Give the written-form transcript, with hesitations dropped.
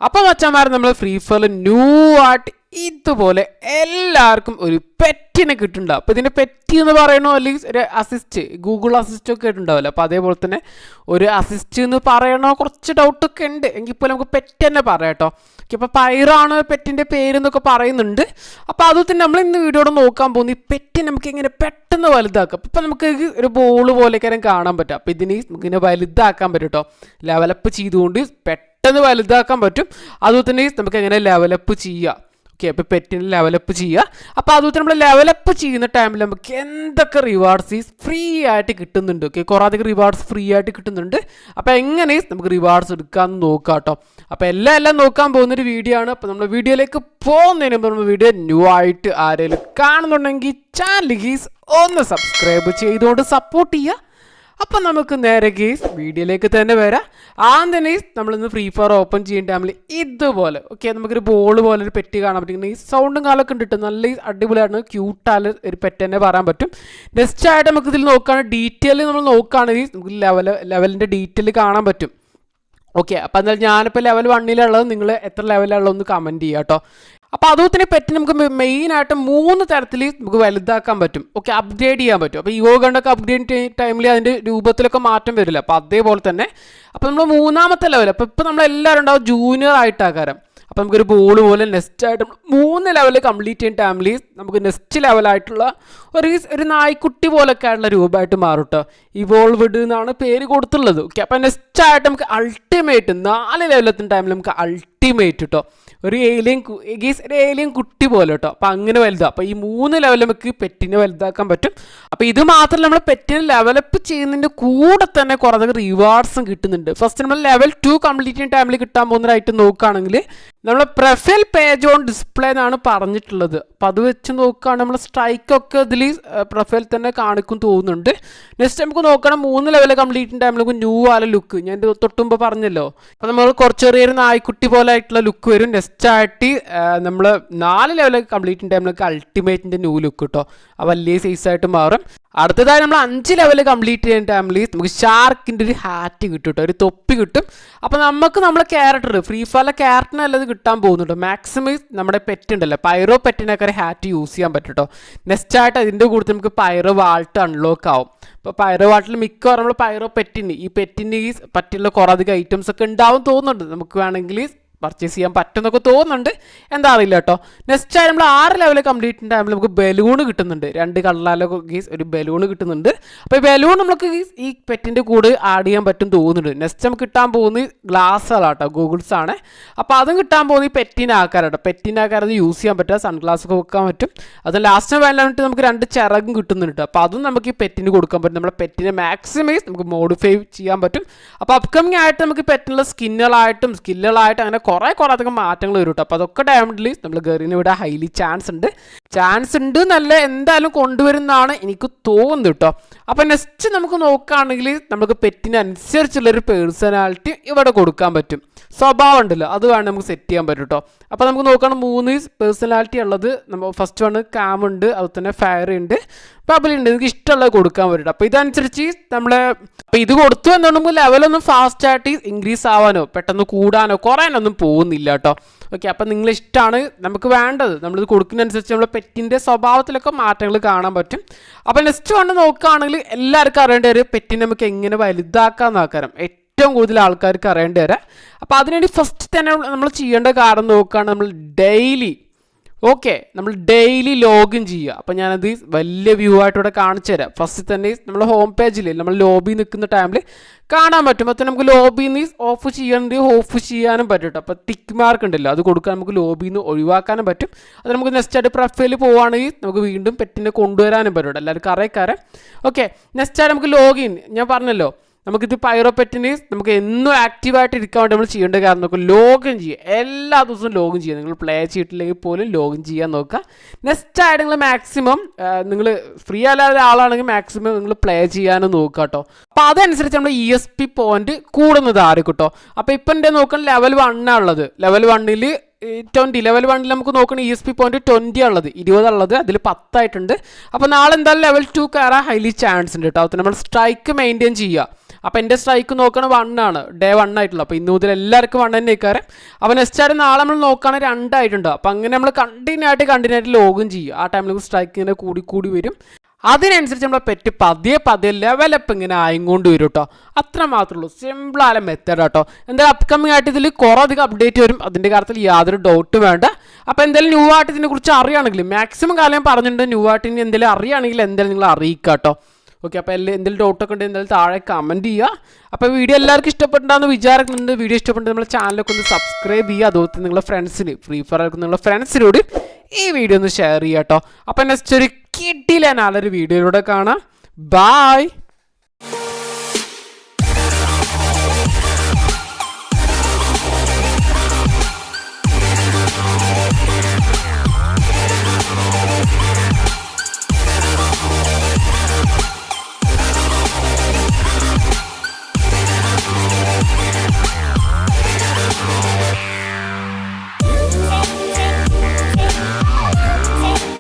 അപ്പോൾ മച്ചാന്മാരെ നമ്മൾ free fire new ആയിട്ട് ഇതുപോലെ എല്ലാവർക്കും ഒരു പെറ്റിനെ കിട്ടുന്നുണ്ട്. അപ്പോൾ ഇതിൻ്റെ പെറ്റി എന്ന് പറയണോ അല്ലെങ്കിൽ ഒരു അസിസ്റ്റ് ഗൂഗിൾ അസിസ്റ്റ് ഒക്കെ ആയിട്ടുണ്ടാവില്ല. അപ്പോൾ അതേപോലെ തന്നെ ഒരു അസിസ്റ്റ് എന്ന് പറയണോ കുറച്ച് ഡൗട്ടൊക്കെ ഉണ്ട്. എങ്കിൽ ഇപ്പോൾ നമുക്ക് പെറ്റ് തന്നെ പറയാം കേട്ടോ. അപ്പോൾ പൈറാണ് പെറ്റിൻ്റെ പേരെന്നൊക്കെ പറയുന്നുണ്ട്. അപ്പോൾ അത് തന്നെ നമ്മൾ ഇന്ന് വീഡിയോയുടെ നോക്കാൻ പോകുന്നു. ഈ പെറ്റി നമുക്ക് ഇങ്ങനെ പെട്ടെന്ന് വലുതാക്കാം. ഇപ്പം നമുക്ക് ഒരു ബോൾ പോലെയൊക്കെ കാണാൻ പറ്റും. അപ്പോൾ ഇതിന് ഇങ്ങനെ വലുതാക്കാൻ പറ്റും കേട്ടോ. ലെവലപ്പ് ചെയ്തുകൊണ്ട് പെട്ടെന്ന് വലുതാക്കാൻ പറ്റും. അതുപോലെ തന്നെ നമുക്ക് എങ്ങനെ ലെവലപ്പ് ചെയ്യാം. ഓക്കെ, അപ്പോൾ പെറ്റിന് ലെവലപ്പ് ചെയ്യുക. അപ്പോൾ അതുപോലെ നമ്മൾ ലെവലപ്പ് ചെയ്യുന്ന ടൈമിൽ നമുക്ക് എന്തൊക്കെ റിവാർഡ്സ് ഫ്രീ ആയിട്ട് കിട്ടുന്നുണ്ട്. ഓക്കെ, കുറേ അധികം റിവാർഡ്സ് ഫ്രീ ആയിട്ട് കിട്ടുന്നുണ്ട്. അപ്പോൾ എങ്ങനെ നമുക്ക് റിവാർഡ്സ് എടുക്കാമെന്ന് നോക്കാം കേട്ടോ. അപ്പോൾ എല്ലാം നോക്കാൻ പോകുന്നൊരു വീഡിയോ ആണ്. അപ്പോൾ നമ്മൾ വീഡിയോയിലേക്ക് പോകുന്നതിന് മുമ്പ് നമ്മൾ വീഡിയോ ന്യൂ ആയിട്ട് ആരെങ്കിലും കാണുന്നുണ്ടെങ്കിൽ ചാനൽ ഗീസ് ഒന്ന് സബ്സ്ക്രൈബ് ചെയ്തുകൊണ്ട് സപ്പോർട്ട് ചെയ്യുക. അപ്പം നമുക്ക് നേരെ ഗീസ് വീഡിയോയിലേക്ക് തന്നെ വരാം. തന്നെ നമ്മളിന്ന് ഫ്രീ ഫയർ ഓപ്പൺ ചെയ്യുന്ന ടൈമിൽ ഇതുപോലെ ഓക്കെ നമുക്കൊരു ബോൾ പോലെ ഒരു പെറ്റി കാണാൻ പറ്റും. ഈ സൗണ്ടും കാലൊക്കെ ഉണ്ട്. നല്ല അടിപൊളിയാണ്, ക്യൂട്ടായ ഒരു പെറ്റ് തന്നെ പറയാൻ പറ്റും. നെക്സ്റ്റ് ആയിട്ട് നമുക്ക് ഇതിൽ നോക്കുകയാണെങ്കിൽ ഡീറ്റെയിൽ നമ്മൾ നോക്കുകയാണെങ്കിൽ നമുക്ക് ലെവലിൻ്റെ ഡീറ്റെയിൽ കാണാൻ പറ്റും. ഓക്കെ, അപ്പോൾ എന്നാൽ ഞാനിപ്പോൾ ലെവൽ 1 നിങ്ങൾ എത്ര ലെവലുള്ളതെന്ന് കമൻറ്റ് ചെയ്യുക കേട്ടോ. അപ്പോൾ അതുപോലെ തന്നെ പെറ്റ് നമുക്ക് മെയിനായിട്ട് 3 തരത്തിൽ നമുക്ക് വലുതാക്കാൻ പറ്റും. ഓക്കെ, അപ്ഗ്രേഡ് ചെയ്യാൻ പറ്റും. അപ്പോൾ യോഗ കണ്ടൊക്കെ അപ്ഗ്രേഡ് ടൈമിൽ അതിൻ്റെ രൂപത്തിലൊക്കെ മാറ്റം വരില്ല. അപ്പോൾ അതേപോലെ തന്നെ അപ്പോൾ നമ്മൾ 3ാമത്തെ ലെവൽ ഇപ്പോൾ നമ്മളെല്ലാവരും ഉണ്ടാവും ജൂനിയർ ആയിട്ടാകാരം. അപ്പോൾ നമുക്കൊരു ബോൾ പോലെ നെക്സ്റ്റ് ആയിട്ട് 3 ലെവൽ കംപ്ലീറ്റ് ചെയ്യുന്ന ടൈമിൽ നമുക്ക് നെക്സ്റ്റ് ലെവലായിട്ടുള്ള ഒരു നായ്ക്കുട്ടി പോലൊക്കെ ആയിട്ടുള്ള രൂപമായിട്ട് മാറും കേട്ടോ. ഇവോൾവ്ഡ് എന്നാണ് പേര് കൊടുത്തുള്ളത്. ഓക്കെ, അപ്പോൾ നെക്സ്റ്റ് ആയിട്ട് നമുക്ക് അൾട്ടിമേറ്റ് 4 ലെവലെത്തുന്ന ടൈമിൽ നമുക്ക് അൾട്ടിമേറ്റ് കേട്ടോ ഒരു ഏലിയൻ കുട്ടി പോലെ കേട്ടോ. അപ്പോൾ അങ്ങനെ വലുതാണ്. അപ്പോൾ ഈ 3 ലെവൽ നമുക്ക് പെറ്റിനെ വലുതാക്കാൻ പറ്റും. അപ്പോൾ ഇത് മാത്രമല്ല നമ്മൾ പെറ്റിനെ ലെവലപ്പ് ചെയ്യുന്നതിൻ്റെ കൂടെ തന്നെ കുറേ റിവാർഡ്സും കിട്ടുന്നുണ്ട്. ഫസ്റ്റ് നമ്മൾ ലെവൽ 2 കംപ്ലീറ്റ് ചെയ്യുന്ന ടൈമിൽ കിട്ടാൻ പോകുന്നതായിട്ട് നോക്കുകയാണെങ്കിൽ നമ്മൾ പ്രൊഫൈൽ പേജ് ഓൺ ഡിസ്പ്ലേ എന്നാണ് പറഞ്ഞിട്ടുള്ളത്. അപ്പോൾ അത് വെച്ച് നോക്കുകയാണെങ്കിൽ നമ്മൾ സ്ട്രൈക്കൊക്കെ ഇതിൽ പ്രൊഫൈൽ തന്നെ കാണിക്കും തോന്നുന്നുണ്ട്. നെക്സ്റ്റ് നമുക്ക് നോക്കണം 3 ലെവൽ കംപ്ലീറ്റ് ചെയ്യുന്ന ടൈമിൽ നമുക്ക് ന്യൂ ആല ലുക്ക് ഞാൻ തൊട്ടുമ്പ് പറഞ്ഞല്ലോ. അപ്പോൾ നമ്മൾ കുറച്ച് ചെറിയൊരു നായ്ക്കുട്ടി പോലെ ആയിട്ടുള്ള ലുക്ക് വരും. നെക്സ്റ്റ് ആയിട്ട് നമ്മൾ 4 ലെവൽ കംപ്ലീറ്റ് ചെയ്യുന്ന ടൈമിൽ നമുക്ക് അൾട്ടിമേറ്റിൻ്റെ ന്യൂ ലുക്ക് കിട്ടോ. ആ വലിയ സൈസായിട്ട് മാറും. അടുത്തതായി നമ്മൾ 5 ലെവൽ കംപ്ലീറ്റ് ചെയ്യുന്ന ടൈമിൽ നമുക്ക് ഷാർക്കിൻ്റെ ഒരു ഹാറ്റ് കിട്ടും കേട്ടോ, ഒരു തൊപ്പി കിട്ടും. അപ്പോൾ നമുക്ക് നമ്മളെ ക്യാരക്ടർ ഫ്രീ ഫയറിലെ ക്യാരക്ടറിനല്ലത് കിട്ടാൻ പോകുന്നുണ്ട്. മാക്സിമം നമ്മുടെ പെറ്റ് ഉണ്ടല്ലോ പൈറോ പെറ്റിനൊക്കെ ഒരു ഹാറ്റ് യൂസ് ചെയ്യാൻ പറ്റും കേട്ടോ. നെക്സ്റ്റ് ആയിട്ട് അതിൻ്റെ കൂടുതൽ നമുക്ക് പൈറോ വാൾട്ട് അൺലോക്ക് ആവും. അപ്പോൾ പൈറോ വാൾട്ടിൽ മിക്കവാറും നമ്മൾ പൈറോ പെറ്റിന് ഈ പറ്റിയുള്ള കുറേ അധികം ഐറ്റംസ് ഒക്കെ ഉണ്ടാവും തോന്നുന്നുണ്ട്. നമുക്ക് വേണമെങ്കിൽ പർച്ചേസ് ചെയ്യാൻ പറ്റുമെന്നൊക്കെ തോന്നുന്നുണ്ട്, എന്താ അറിയില്ല കേട്ടോ. നെക്സ്റ്റ് ആയി നമ്മൾ 6 ലെവൽ കംപ്ലീറ്റ് ചെയ്യുന്ന ടൈമിൽ നമുക്ക് ബലൂൺ കിട്ടുന്നുണ്ട്. 2 കളറിലൊക്കെ ഗീസ് ഒരു ബലൂൺ കിട്ടുന്നുണ്ട്. അപ്പോൾ ഈ ബലൂൺ നമുക്ക് ഈ പെറ്റിൻ്റെ കൂടെ ആഡ് ചെയ്യാൻ പറ്റും തോന്നുന്നുണ്ട്. നെക്സ്റ്റ് നമുക്ക് കിട്ടാൻ പോകുന്നത് ഗ്ലാസ്സുകളാട്ടോ, ഗൂഗിൾസ് ആണ്. അപ്പോൾ അതും കിട്ടാൻ പോകുന്നത് ഈ പെറ്റിൻ്റെ ആൾക്കാരാട്ടോ. പെറ്റിൻ്റെ ആൾക്കാർ അത് യൂസ് ചെയ്യാൻ പറ്റുക, സൺഗ്ലാസ് ഒക്കെ വെക്കാൻ പറ്റും. അത് ലാസ്റ്റ് വേണ്ടിയിട്ട് നമുക്ക് 2 ചിറകും കിട്ടുന്നുണ്ട്. അപ്പോൾ അതും നമുക്ക് ഈ പെറ്റിന് കൊടുക്കാൻ പറ്റും. നമ്മുടെ പെറ്റിനെ മാക്സിമൈസ് നമുക്ക് മോഡിഫൈ ചെയ്യാൻ പറ്റും. അപ്പോൾ അപ്കമിങ് ആയിട്ട് നമുക്ക് പെറ്റിനുള്ള സ്കിന്നുകളായിട്ടും അങ്ങനെ കുറേ അധികം മാറ്റങ്ങൾ വരും കേട്ടോ. അപ്പോൾ അതൊക്കെ ഡയമണ്ടിൽ നമ്മൾ ഗറിന് ഇവിടെ ഹൈലി ചാൻസ് ഉണ്ട് നല്ല എന്തായാലും കൊണ്ടുവരുന്നതാണ് എനിക്ക് തോന്നുന്നത് കേട്ടോ. അപ്പോൾ നെക്സ്റ്റ് നമുക്ക് നോക്കുകയാണെങ്കിൽ നമുക്ക് പെറ്റിനനുസരിച്ചുള്ളൊരു പേഴ്സണാലിറ്റി ഇവിടെ കൊടുക്കാൻ പറ്റും. സ്വഭാവം ഉണ്ടല്ലോ അത് വേണം നമുക്ക് സെറ്റ് ചെയ്യാൻ പറ്റും കേട്ടോ. അപ്പോൾ നമുക്ക് നോക്കുകയാണെങ്കിൽ 3 പേഴ്സണാലിറ്റി ഉള്ളത് നമ്മൾ ഫസ്റ്റ് വണ് കാം ഉണ്ട്, അതുപോലെ തന്നെ ഫയർ ഉണ്ട്, ബബിൾ ഉണ്ട്. നിങ്ങൾക്ക് ഇഷ്ടമുള്ളത് കൊടുക്കാൻ പറ്റും. അപ്പോൾ ഇതനുസരിച്ച് അപ്പോൾ ഇത് കൊടുത്തു എന്നുണ്ടെങ്കിൽ ലെവലൊന്നും ഫാസ്റ്റായിട്ട് ഇൻക്രീസ് ആവാനോ പെട്ടെന്ന് കൂടാനോ കുറയാനൊന്നും പോകുന്നില്ല കേട്ടോ. ഓക്കെ, അപ്പോൾ നിങ്ങളിഷ്ടമാണ് നമുക്ക് വേണ്ടത്. നമ്മളിത് കൊടുക്കുന്നതനുസരിച്ച് നമ്മളെ പെറ്റിൻ്റെ സ്വഭാവത്തിലൊക്കെ മാറ്റങ്ങൾ കാണാൻ പറ്റും. അപ്പോൾ നെക്സ്റ്റ് വണ് നോക്കുകയാണെങ്കിൽ എല്ലാവർക്കും അറിയേണ്ട ഒരു പെറ്റിനെ നമുക്ക് എങ്ങനെ വലുതാക്കാമെന്ന് ആക്കാരം ഏറ്റവും കൂടുതൽ ആൾക്കാർക്ക് അറിയേണ്ടി വരാം. അപ്പോൾ അതിനുവേണ്ടി ഫസ്റ്റ് തന്നെ നമ്മൾ ചെയ്യേണ്ട കാരണം നോക്കുകയാണെങ്കിൽ നമ്മൾ ഡെയിലി ലോഗിൻ ചെയ്യുക. അപ്പോൾ ഞാനത് വലിയ വ്യൂ ആയിട്ട് ഇവിടെ കാണിച്ചു തരാം. ഫസ്റ്റ് തന്നെ നമ്മൾ ഹോം പേജിൽ നമ്മൾ ലോബി നിൽക്കുന്ന ടൈമിൽ കാണാൻ പറ്റും. അപ്പോൾ നമുക്ക് ലോബിയിൽ നിന്ന് ഓഫ് ചെയ്യണമെങ്കിൽ ഓഫ് ചെയ്യാനും പറ്റും കേട്ടോ. അപ്പോൾ ടിക്ക് മാർക്ക് ഉണ്ടല്ലോ അത് കൊടുക്കാൻ നമുക്ക് ലോബിയിൽ നിന്ന് ഒഴിവാക്കാനും പറ്റും. അത് നമുക്ക് നെക്സ്റ്റ് ആയിട്ട് പ്രൊഫൈൽ പോവുകയാണെങ്കിൽ നമുക്ക് വീണ്ടും പെറ്റിനെ കൊണ്ടുവരാനും പറ്റും. എല്ലാവർക്കും അറിയിക്കാരം. ഓക്കെ, നെക്സ്റ്റ് ആയിട്ട് നമുക്ക് ലോഗിൻ ഞാൻ പറഞ്ഞല്ലോ. നമുക്കിത് പൈറോ പെറ്റിന് നമുക്ക് എന്നും ആക്റ്റീവായിട്ട് ഇരിക്കാൻ വേണ്ടി നമ്മൾ ചെയ്യേണ്ട കാരണം നോക്കുക ലോഗിൻ ചെയ്യുക. എല്ലാ ദിവസവും ലോഗിൻ ചെയ്യുക. നിങ്ങൾ പ്ലേ ചെയ്തിട്ടില്ലെങ്കിൽ പോലും ലോഗിൻ ചെയ്യാൻ നോക്കുക. നെക്സ്റ്റ് ആയിട്ട് നിങ്ങൾ മാക്സിമം നിങ്ങൾ ഫ്രീ അല്ലാതെ ആളാണെങ്കിൽ മാക്സിമം നിങ്ങൾ പ്ലേ ചെയ്യാനും നോക്കുക കേട്ടോ. അപ്പോൾ അതനുസരിച്ച് നമ്മൾ ESP പോയിന്റ് കൂടുന്നതായിരിക്കും കേട്ടോ. അപ്പോൾ ഇപ്പം എൻ്റെ നോക്കണം ലെവൽ 1 ഉള്ളത്. ലെവൽ 1ൽ 20 ലെവൽ 1ൽ നമുക്ക് നോക്കണം ESP പോയിന്റ് 20 ഉള്ളത്, 20 ഉള്ളത്, അതിൽ 10 ആയിട്ടുണ്ട്. അപ്പോൾ നാളെ എന്തായാലും ലെവൽ 2 കയറാൻ ഹൈലി ചാൻസ് ഉണ്ട് കേട്ടോ. അപ്പോൾ നമ്മൾ സ്ട്രൈക്ക് മെയിൻറ്റെയിൻ ചെയ്യുക. അപ്പോൾ എൻ്റെ സ്ട്രൈക്ക് നോക്കുകയാണ് 1 ആണ്, ഡേ 1 ആയിട്ടുള്ളൂ. അപ്പോൾ ഇന്ന് മുതൽ എല്ലാവർക്കും 1 തന്നെ ആയിക്കാരം. അപ്പോൾ നെക്സ്റ്റ് ആയിട്ട് നാളെ നമ്മൾ നോക്കുകയാണെങ്കിൽ 2 ആയിട്ടുണ്ടോ. അപ്പോൾ അങ്ങനെ നമ്മൾ കണ്ടിന്യൂ ആയിട്ട് ലോഗിൻ ചെയ്യും. ആ ടൈമിൽ സ്ട്രൈക്ക് ഇങ്ങനെ കൂടി വരും. അതിനനുസരിച്ച് നമ്മളെ പെറ്റ് പതിയെ ലെവലപ്പ് ഇങ്ങനെ ആയിക്കൊണ്ട് വരും കേട്ടോ. അത്ര മാത്രമേ ഉള്ളൂ, സിമ്പിളായ മെത്തേഡ് കേട്ടോ. എന്തായാലും അപ്കമിങ് ആയിട്ട് ഇതിൽ കുറേ അധികം അപ്ഡേറ്റ് വരും, അതിൻ്റെ കാര്യത്തിൽ യാതൊരു ഡൗട്ടും വേണ്ട. അപ്പോൾ എന്തായാലും ന്യൂ ആയിട്ട് ഇതിനെക്കുറിച്ച് അറിയുകയാണെങ്കിൽ മാക്സിമം കാലം ഞാൻ പറഞ്ഞിട്ടുണ്ട്, ന്യൂ ആയിട്ടിന് എന്തെങ്കിലും അറിയുകയാണെങ്കിൽ എന്തായാലും നിങ്ങൾ അറിയിക്കുക കേട്ടോ. ഓക്കെ, അപ്പോൾ എന്തെങ്കിലും ഡൗട്ടൊക്കെ ഉണ്ടെങ്കിൽ എന്തായാലും താഴെ കമൻറ്റ് ചെയ്യുക. അപ്പോൾ വീഡിയോ എല്ലാവർക്കും ഇഷ്ടപ്പെട്ടുണ്ടാകുന്ന വിചാരിക്കുന്നുണ്ട്. വീഡിയോ ഇഷ്ടപ്പെട്ട് നമ്മുടെ ചാനലൊക്കെ ഒന്ന് സബ്സ്ക്രൈബ് ചെയ്യുക. അതുപോലെ നിങ്ങളുടെ ഫ്രണ്ട്സിന് ഫ്രീ ഫയർ കളിക്കുന്ന നിങ്ങളുടെ ഫ്രണ്ട്സിനോട് ഈ വീഡിയോ ഒന്ന് ഷെയർ ചെയ്യുക കേട്ടോ. അപ്പോൾ നെക്സ്റ്റ് ഒരു കിട്ടിയില്ല നല്ലൊരു വീഡിയോയിലൂടെ കാണാം. ബായ്.